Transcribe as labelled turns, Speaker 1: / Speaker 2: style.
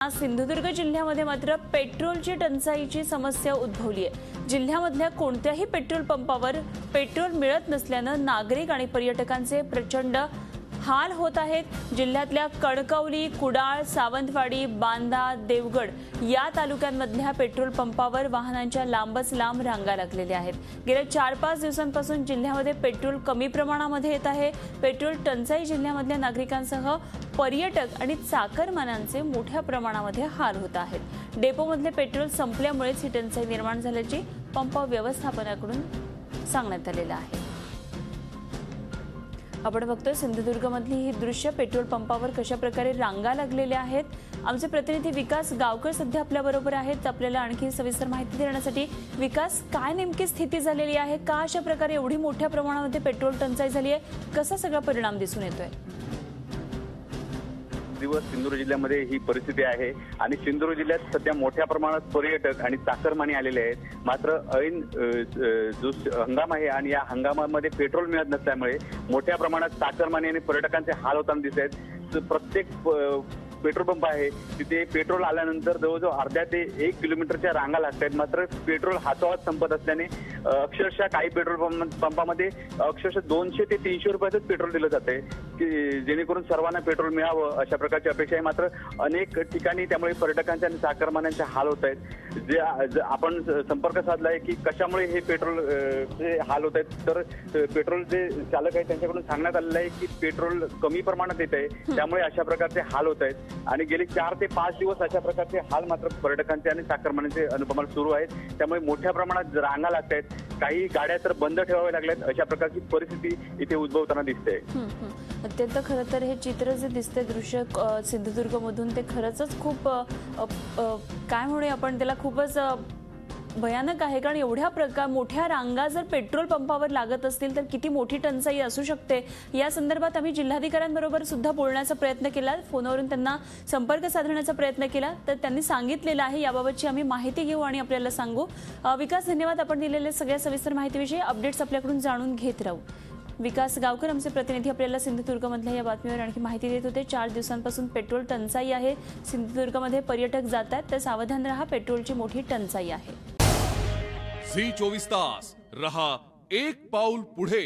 Speaker 1: सिंधुदुर्ग जिल्ह्यामध्ये मात्र पेट्रोलची टंचाईची समस्या उद्भवली आहे। जिल्ह्यामधल्या कोणत्याही पेट्रोल पंपावर पेट्रोल मिळत नसल्यानं नागरिक आणि पर्यटकांचे प्रचंड हाल होत आहेत। जिल्ह्यातल्या कणकवली, कुडाळ, सावंतवाडी, बांदा, देवगड या तालुक्यांमधल्या पेट्रोल पंपावर वाहनांच्या लांबच लांब रांगा लागलेल्या आहेत। गेल्या 4-5 दिवसांपासून जिल्ह्यामध्ये पेट्रोल कमी प्रमाणामध्ये येत आहे। पेट्रोल टंचाई जिल्ह्यामधल्या नागरिकांसह पर्यटक आणि चाकरमान्यांचे मोठ्या प्रमाणामध्ये हाल होत आहेत। डेपोमधले पेट्रोल संपल्यामुळेच ही टंचाई निर्माण झाल्याची पंप व्यवस्थापनाकडून सांगण्यात आलेलं आहे। आपण बघतोय सिंधुदुर्गमधली ही दृश्य पेट्रोल पंपावर कशा प्रकारे रांगा लागलेल्या आहेत। आमचे प्रतिनिधी विकास गावकर सध्या आपल्या बरोबर आहेत। आपल्याला आणखी सविस्तर माहिती देण्यासाठी विकास, काय नेमकी स्थिती झालेली आहे, का अशा प्रकारे एवढी मोठ्या प्रमाणामध्ये पेट्रोल टंचाई झाली आहे, कसा सगळा परिणाम दिसून येतोय?
Speaker 2: दिवस सिंधुदुर्ग जिल्ह्यामध्ये ही परिस्थिती आहे आणि सिंधुदुर्ग जिल्ह्यात सध्या मोठ्या प्रमाणात पर्यटक आणि चाकरमानी आलेले आहेत। मात्र ऐन जो हंगाम आहे आणि या हंगामामध्ये पेट्रोल मिळत नसल्यामुळे मोठ्या प्रमाणात चाकरमानी आणि पर्यटकांचे हाल होताना दिसत आहेत। प्रत्येक पेट्रोल पंप आहे तिथे पेट्रोल आल्यानंतर जवळजवळ अर्ध्या ते 1 किलोमीटरच्या रांगा लागतात। मात्र पेट्रोल हाताहात संपत असल्याने अक्षरशः काही पेट्रोल पंपामध्ये अक्षरशः 200 ते 300 रुपयातच पेट्रोल दिलं जाते की जेणेकरून सर्वांना पेट्रोल मिळावं अशा प्रकारची अपेक्षा आहे। मात्र अनेक ठिकाणी त्यामुळे पर्यटकांचे आणि चाकरमान्यांचे हाल होत आहेत। जे आपण संपर्क साधला आहे की कशामुळे हे पेट्रोल चे हाल होत आहेत, तर पेट्रोल जे चालक आहेत त्यांच्याकडून सांगण्यात आलेलं आहे की पेट्रोल कमी प्रमाणात येत आहे, त्यामुळे अशा प्रकारचे हाल होत आहेत। आणि गेले 4 ते 5 दिवस अशा प्रकारचे हाल मात्र पर्यटकांचे आणि चाकरमान्यांचे अनुपमाला सुरू आहेत। त्यामुळे मोठ्या प्रमाणात रांगा लागतात, काही गाड्या तर बंद ठेवाव्या लागल्यात, अशा प्रकारची परिस्थिती इथे उद्भवताना दिसते।
Speaker 1: अत्यंत खरं तर हे चित्र जे दिसते दृश्य सिंधुदुर्ग मधून ते खरंच खूप काय म्हणूया आपण त्याला खूपच भयानक आहे। कारण एवढ्या मोठ्या रांगा जर पेट्रोल पंपावर लागत असतील तर किती मोठी टंचाई असू शकते। या संदर्भात आम्ही जिल्हाधिकाऱ्यांबरोबर सुद्धा बोलण्याचा प्रयत्न केला, फोनवरून त्यांना संपर्क साधण्याचा प्रयत्न केला, तर त्यांनी सांगितलेलं आहे याबाबतची आम्ही माहिती घेऊ आणि आपल्याला सांगू। विकास, धन्यवाद आपण दिलेल्या सगळ्या सविस्तर माहितीविषयी। अपडेट्स आपल्याकडून जाणून घेत राहू। विकास गावकर आमचे प्रतिनिधी आपल्याला सिंधुदुर्गमधल्या या बातमीवर आणखी माहिती देत होते। 4 दिवसांपासून पेट्रोल टंचाई आहे सिंधुदुर्गमध्ये, पर्यटक जातात तर सावधान रहा, पेट्रोलची मोठी टंचाई आहे।
Speaker 3: झी 24 तास रहा एक पाऊल पुढे।